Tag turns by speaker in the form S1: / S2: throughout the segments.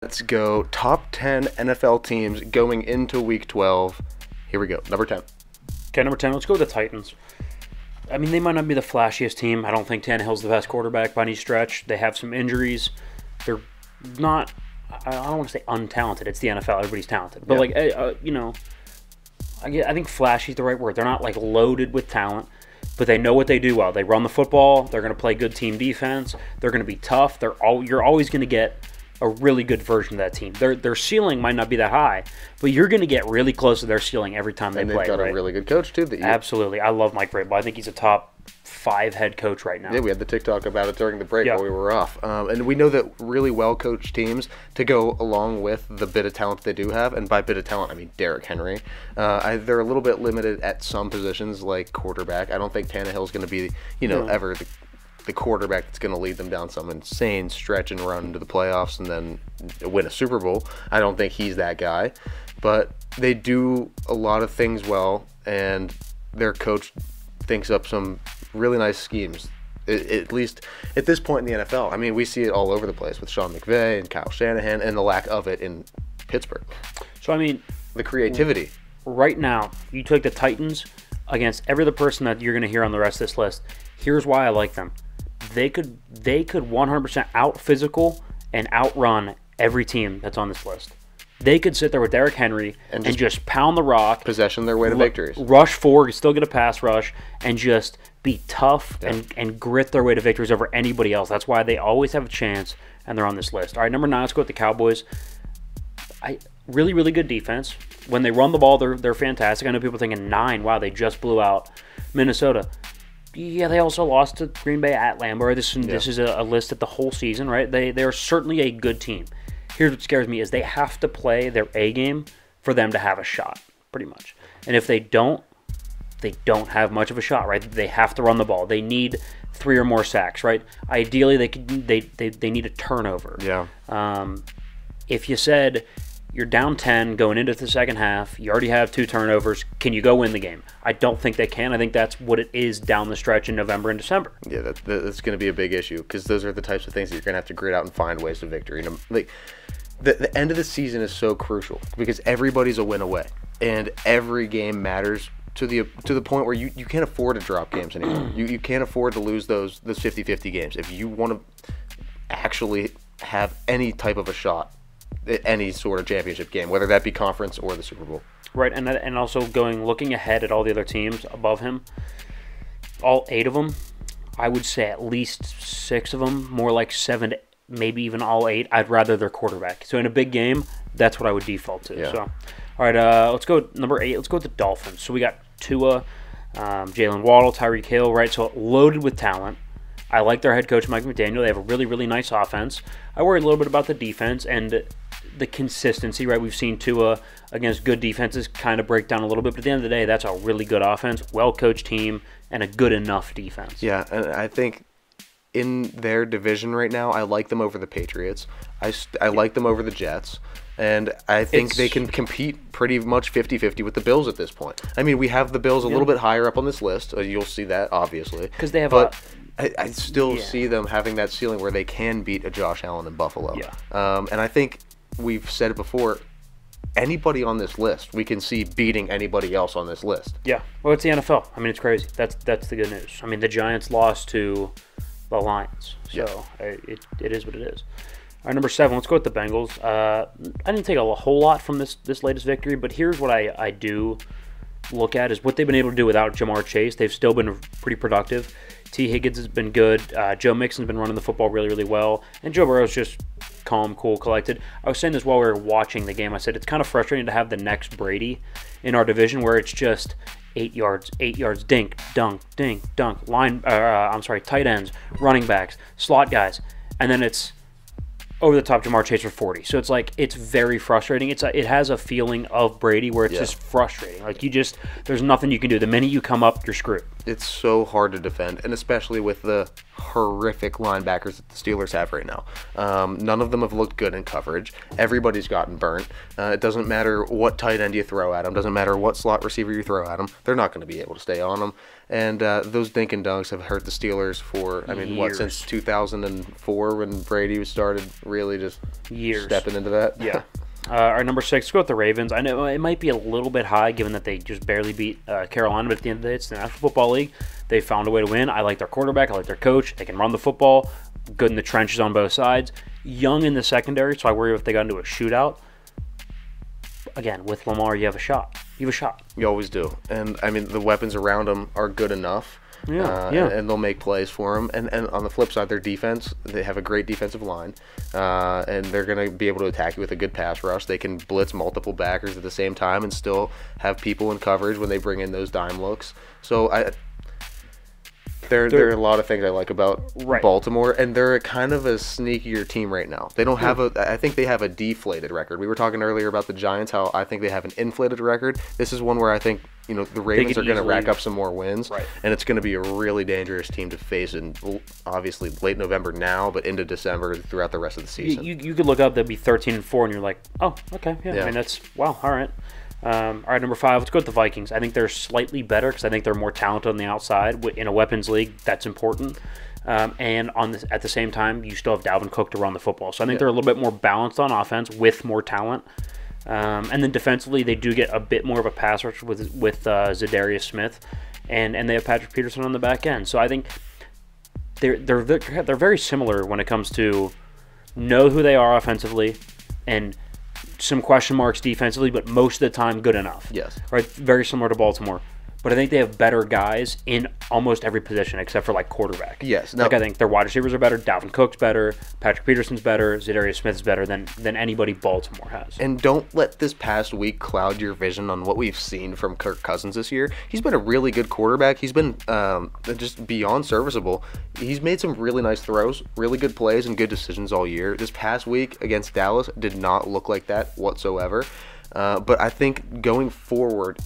S1: Let's go. Top 10 NFL teams going into Week 12. Here we go. Number 10.
S2: Okay, number 10, let's go with the Titans. I mean, they might not be the flashiest team. I don't think Tannehill's the best quarterback by any stretch. They have some injuries. They're not, I don't want to say untalented. It's the NFL. Everybody's talented. But, I think flashy is the right word. They're not, loaded with talent, but they know what they do well. They run the football. They're going to play good team defense. They're going to be tough. You're always going to get a really good version of that team. Their ceiling might not be that high, but you're going to get really close to their ceiling every time they play.
S1: And they've got a really good coach, too.
S2: Absolutely. I love Mike Vrabel. I think he's a top 5 head coach right now.
S1: Yeah, we had the TikTok about it during the break while we were off. And we know that really well-coached teams, to go along with the bit of talent they do have, and by bit of talent, I mean Derrick Henry, they're a little bit limited at some positions like quarterback. I don't think Tannehill's going to be, ever the quarterback that's going to lead them down some insane stretch and run into the playoffs and then win a Super Bowl. I don't think he's that guy. But they do a lot of things well, and their coach thinks up some really nice schemes, at least at this point in the NFL. I mean, we see it all over the place with Sean McVay and Kyle Shanahan and the lack of it in Pittsburgh.
S2: So, I mean,
S1: the creativity.
S2: Right now, you took the Titans against every other person that you're going to hear on the rest of this list. Here's why I like them. They could 100% out physical and outrun every team that's on this list. They could sit there with Derrick Henry and just pound the rock,
S1: possession their way to victories,
S2: rush forward, still get a pass rush, and just be tough and grit their way to victories over anybody else. That's why they always have a chance, and they're on this list. All right, number 9, let's go with the Cowboys. Really, really good defense. When they run the ball, they're fantastic. I know people thinking 9, wow, they just blew out Minnesota. Yeah, they also lost to Green Bay at Lambeau. This is a list at the whole season, right? They are certainly a good team. Here's what scares me is they have to play their A game for them to have a shot, pretty much. And if they don't have much of a shot, right? They have to run the ball. They need 3 or more sacks, right? Ideally, they need a turnover.
S1: Yeah.
S2: If you said you're down 10 going into the second half, you already have 2 turnovers, can you go win the game? I don't think they can. I think that's what it is down the stretch in November and December.
S1: Yeah, that's going to be a big issue because those are the types of things that you're going to have to grit out and find ways to victory. The end of the season is so crucial because everybody's a win away, and every game matters to the point where you can't afford to drop games anymore. You can't afford to lose those 50-50 games. If you want to actually have any type of a shot at any sort of championship game, whether that be conference or the Super Bowl.
S2: Right, and also looking ahead at all the other teams above him, all 8 of them, I would say at least 6 of them, more like 7 to maybe even all 8, I'd rather their quarterback. So in a big game, that's what I would default to.
S1: Yeah.
S2: So, all right, let's go number 8. Let's go with the Dolphins. So we got Tua, Jalen Waddle, Tyreek Hill, right? So loaded with talent. I like their head coach, Mike McDaniel. They have a really, really nice offense. I worry a little bit about the defense and the consistency, right? We've seen Tua against good defenses kind of break down a little bit, but at the end of the day, that's a really good offense, well-coached team, and a good enough defense.
S1: Yeah, and I think in their division right now, I like them over the Patriots. I like them over the Jets. And I think they can compete pretty much 50-50 with the Bills at this point. I mean, we have the Bills a little bit higher up on this list. You'll see that, obviously.
S2: Because they have
S1: I still see them having that ceiling where they can beat a Josh Allen in Buffalo.
S2: Yeah.
S1: And I think we've said it before, anybody on this list, we can see beating anybody else on this list.
S2: Yeah. Well, it's the NFL. I mean, it's crazy. That's the good news. I mean, the Giants lost to the Lions. So it is what it is. All right, number 7, let's go with the Bengals. I didn't take a whole lot from this latest victory, but here's what I do look at is what they've been able to do without Jamar Chase. They've still been pretty productive. T. Higgins has been good. Joe Mixon's been running the football really, really well. And Joe Burrow's just calm, cool, collected. I was saying this while we were watching the game. I said it's kind of frustrating to have the next Brady in our division where it's just 8 yards, dink, dunk, tight ends, running backs, slot guys. And then it's over the top Jamar Chase for 40. So it's very frustrating. It has a feeling of Brady where it's just frustrating. There's nothing you can do. The minute you come up, you're screwed.
S1: It's so hard to defend, and especially with the horrific linebackers that the Steelers have right now. None of them have looked good in coverage. Everybody's gotten burnt. It doesn't matter what tight end you throw at them. Doesn't matter what slot receiver you throw at them. They're not going to be able to stay on them. And those dink and dunks have hurt the Steelers for, I mean, what, since 2004 when Brady started really just stepping into that?
S2: Yeah. Our number 6, let's go with the Ravens. I know it might be a little bit high given that they just barely beat Carolina, but at the end of the day, it's the National Football League. They found a way to win. I like their quarterback. I like their coach. They can run the football. Good in the trenches on both sides. Young in the secondary, so I worry if they got into a shootout. Again, with Lamar, you have a shot. You have a shot.
S1: You always do. And, I mean, the weapons around them are good enough. And they'll make plays for him. And on the flip side, their defense, they have a great defensive line, and they're going to be able to attack you with a good pass rush. They can blitz multiple backers at the same time and still have people in coverage when they bring in those dime looks. So there are a lot of things I like about Baltimore, and they're kind of a sneakier team right now. They don't have I think they have a deflated record. We were talking earlier about the Giants, how I think they have an inflated record. This is one where I think, the Ravens are going to rack up some more wins, and it's going to be a really dangerous team to face in, obviously, late November now, but into December throughout the rest of the season.
S2: You could look up, they'd be 13-4, and you're like, oh, okay, yeah. I mean, that's, wow, all right. All right, number 5, let's go with the Vikings. I think they're slightly better because I think they're more talented on the outside. In a weapons league, that's important. And at the same time, you still have Dalvin Cook to run the football. So I think they're a little bit more balanced on offense with more talent. And then defensively, they do get a bit more of a pass rush with Zadarius Smith, and they have Patrick Peterson on the back end. So I think they're very similar when it comes to know who they are offensively and some question marks defensively, but most of the time good enough.
S1: Yes.
S2: Right? Very similar to Baltimore. But I think they have better guys in almost every position except for like quarterback.
S1: Yes.
S2: I think their wide receivers are better. Dalvin Cook's better. Patrick Peterson's better. Zadarius Smith's better than anybody Baltimore has.
S1: And don't let this past week cloud your vision on what we've seen from Kirk Cousins this year. He's been a really good quarterback. He's been just beyond serviceable. He's made some really nice throws, really good plays, and good decisions all year. This past week against Dallas did not look like that whatsoever. But I think going forward,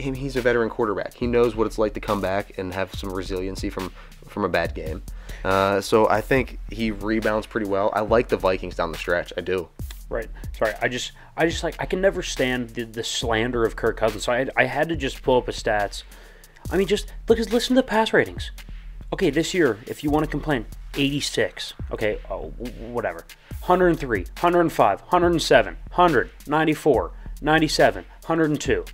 S1: he's a veteran quarterback. He knows what it's like to come back and have some resiliency from a bad game. So I think he rebounds pretty well. I like the Vikings down the stretch. I do.
S2: Right. Sorry. I just like, I can never stand the slander of Kirk Cousins. So I had to just pull up his stats. I mean, just listen to the pass ratings. Okay, this year, if you want to complain, 86. Okay, whatever. 103, 105, 107, 100, 94, 97, 102.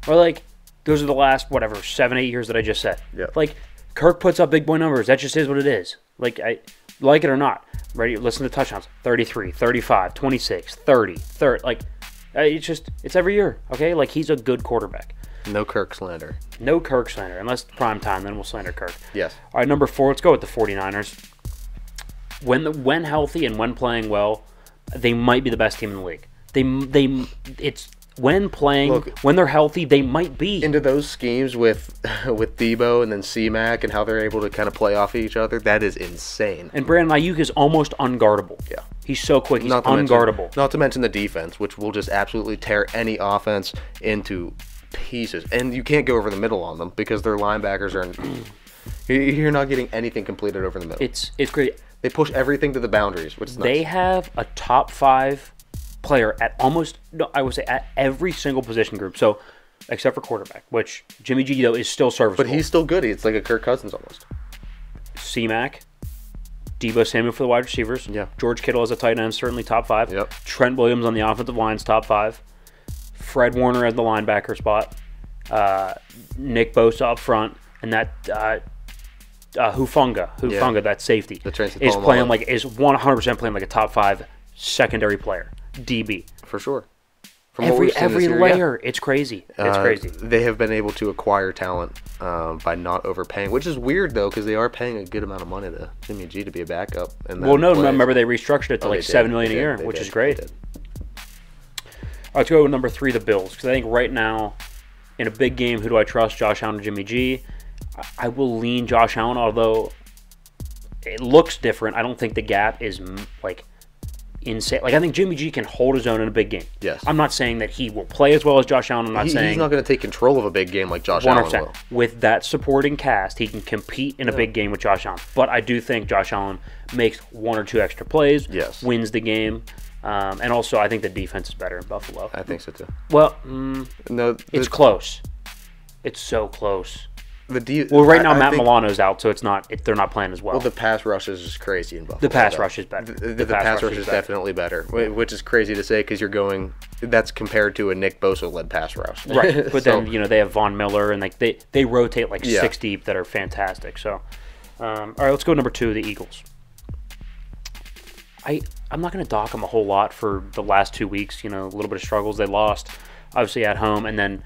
S2: Or, like, those are the last, 7-8 years that I just said.
S1: Yeah.
S2: Like, Kirk puts up big boy numbers. That just is what it is. Like, I like it or not. Ready? Listen to touchdowns. 33, 35, 26, 30, 30. Like, it's every year, okay? Like, he's a good quarterback.
S1: No Kirk slander.
S2: No Kirk slander. Unless prime time, then we'll slander Kirk.
S1: Yes.
S2: All right, number 4, let's go with the 49ers. When healthy and when playing well, they might be the best team in the league. When they're healthy, they might be.
S1: Into those schemes with Debo and then C-Mac and how they're able to kind of play off each other, that is insane.
S2: And Brandon Ayuk is almost unguardable.
S1: Yeah.
S2: He's so quick. He's unguardable.
S1: Not to mention the defense, which will just absolutely tear any offense into pieces. And you can't go over the middle on them because their linebackers are... You're not getting anything completed over the middle.
S2: It's great.
S1: They push everything to the boundaries, which is nice.
S2: They have a top 5 player at at every single position group. So, except for quarterback, which Jimmy G, though, is still serviceable.
S1: But he's still good. It's like a Kirk Cousins almost.
S2: C-Mac, Debo Samuel for the wide receivers.
S1: Yeah.
S2: George Kittle as a tight end, certainly top 5.
S1: Yep.
S2: Trent Williams on the offensive line's top 5. Fred Warner as the linebacker spot. Nick Bosa up front. And that Hufanga, that safety, is 100% playing like a top 5 secondary player, DB.
S1: For sure.
S2: Every layer, it's crazy. It's crazy.
S1: They have been able to acquire talent by not overpaying, which is weird though, because they are paying a good amount of money to Jimmy G to be a backup. And
S2: remember they restructured it to $7 million a year, which is great. All right, let's go with number 3, the Bills, because I think right now, in a big game, who do I trust? Josh Allen or Jimmy G? I will lean Josh Allen, although it looks different. I don't think the gap is like insane. Like, I think Jimmy G can hold his own in a big game.
S1: Yes.
S2: I'm not saying that he will play as well as Josh Allen. I'm not saying
S1: he's not going to take control of a big game like Josh Allen will.
S2: With that supporting cast, he can compete in a big game with Josh Allen. But I do think Josh Allen makes 1 or 2 extra plays, wins the game. And also, I think the defense is better in Buffalo.
S1: I think so too.
S2: Well,
S1: no,
S2: it's close. It's so close. Well, right now Matt Milano's out, so they're not playing as well.
S1: Well, the pass rush is just crazy in Buffalo.
S2: The pass rush is better.
S1: The pass rush is definitely better, which is crazy to say because that's compared to a Nick Bosa-led pass rush.
S2: Right, but then they have Von Miller, and they rotate 6 deep that are fantastic. So, all right, let's go number 2, the Eagles. I'm not going to dock them a whole lot for the last 2 weeks. A little bit of struggles. They lost, obviously, at home, and then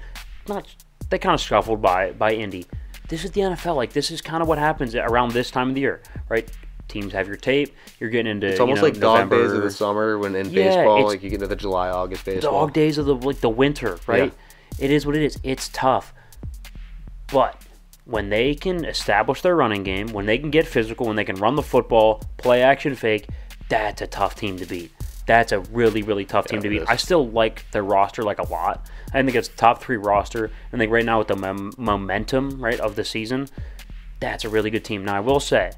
S2: they kind of scuffled by Indy. This is the NFL. This is kind of what happens around this time of the year, right? Teams have your tape. You're getting into
S1: it's almost like
S2: November.
S1: dog days of the summer when in baseball, you get into the July, August baseball.
S2: Dog days of the winter, right? Yeah. It is what it is. It's tough, but when they can establish their running game, when they can get physical, when they can run the football, play action fake, that's a tough team to beat. That's a really, really tough team to beat. I still like their roster a lot. I think it's top 3 roster. I think right now with the momentum of the season, that's a really good team. Now I will say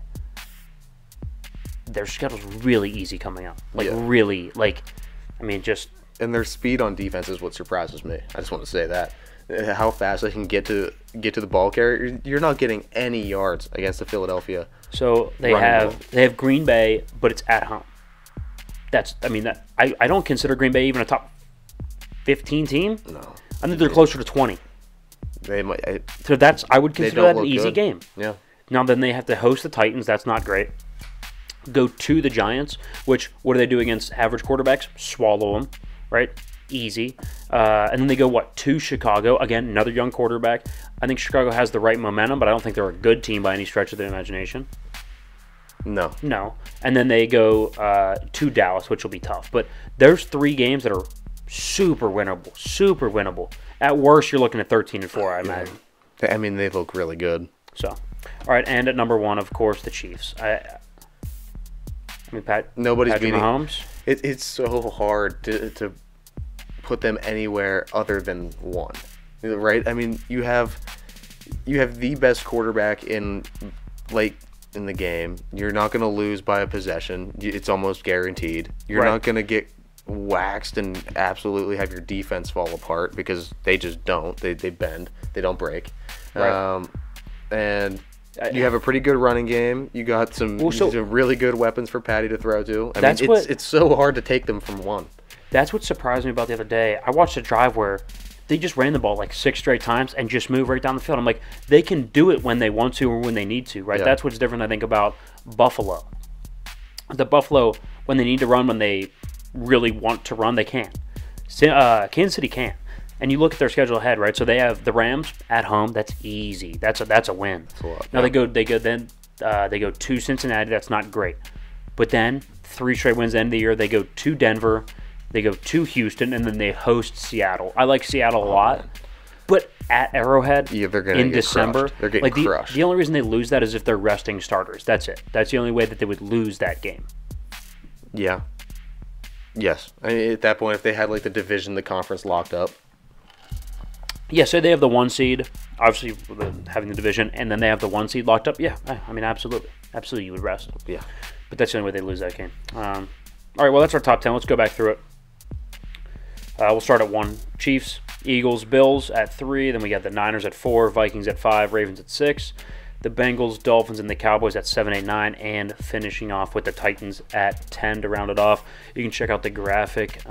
S2: their schedule's really easy coming up. Really, just
S1: and their speed on defense is what surprises me. I just want to say that. How fast they can get to the ball carrier. You're not getting any yards against the Philadelphia.
S2: So they have Green Bay, but it's at home. I don't consider Green Bay even a top 15 team.
S1: No,
S2: I think they're closer to 20.
S1: They might.
S2: I would consider that an easy game.
S1: Yeah.
S2: Now then they have to host the Titans. That's not great. Go to the Giants, which what do they do against average quarterbacks? Swallow them, right? Easy. And then they go, to Chicago. Again, another young quarterback. I think Chicago has the right momentum, but I don't think they're a good team by any stretch of the imagination.
S1: No.
S2: And then they go to Dallas, which will be tough. But there's 3 games that are super winnable. At worst, you're looking at 13-4, I imagine.
S1: They look really good.
S2: So, all right, and at number 1, of course, the Chiefs.
S1: Nobody's
S2: Patrick
S1: beating
S2: Mahomes.
S1: It's so hard to put them anywhere other than 1, right? You have the best quarterback in the game. You're not going to lose by a possession. It's almost guaranteed. You're not going to get waxed and absolutely have your defense fall apart because they just don't. They bend. They don't break.
S2: Right.
S1: And you have a pretty good running game. You got some really good weapons for Patty to throw to. It's so hard to take them from 1.
S2: That's what surprised me about the other day. I watched a drive where they just ran the ball 6 straight times and just moved right down the field. I'm like, they can do it when they want to or when they need to, right? Yeah. That's what's different, I think, about Buffalo. The Buffalo, when they need to run, when they really want to run, they can. Kansas City can't. And you look at their schedule ahead, right? So they have the Rams at home. That's easy. That's a win.
S1: That's a lot.
S2: Now they go to Cincinnati. That's not great. But then 3 straight wins at the end of the year. They go to Denver. They go to Houston, and then they host Seattle. I like Seattle a lot, but at Arrowhead in December,
S1: they're getting crushed.
S2: The only reason they lose that is if they're resting starters. That's it. That's the only way that they would lose that game.
S1: Yeah. Yes. At that point, if they had the division, the conference locked up.
S2: Yeah, so they have the 1 seed, obviously having the division, and then they have the 1 seed locked up. Yeah, absolutely. Absolutely, you would rest.
S1: Yeah.
S2: But that's the only way they lose that game. All right, well, that's our top 10. Let's go back through it. We'll start at 1. Chiefs, Eagles, Bills at 3. Then we got the Niners at 4, Vikings at 5, Ravens at 6. The Bengals, Dolphins, and the Cowboys at 7, 8, 9. And finishing off with the Titans at 10 to round it off. You can check out the graphic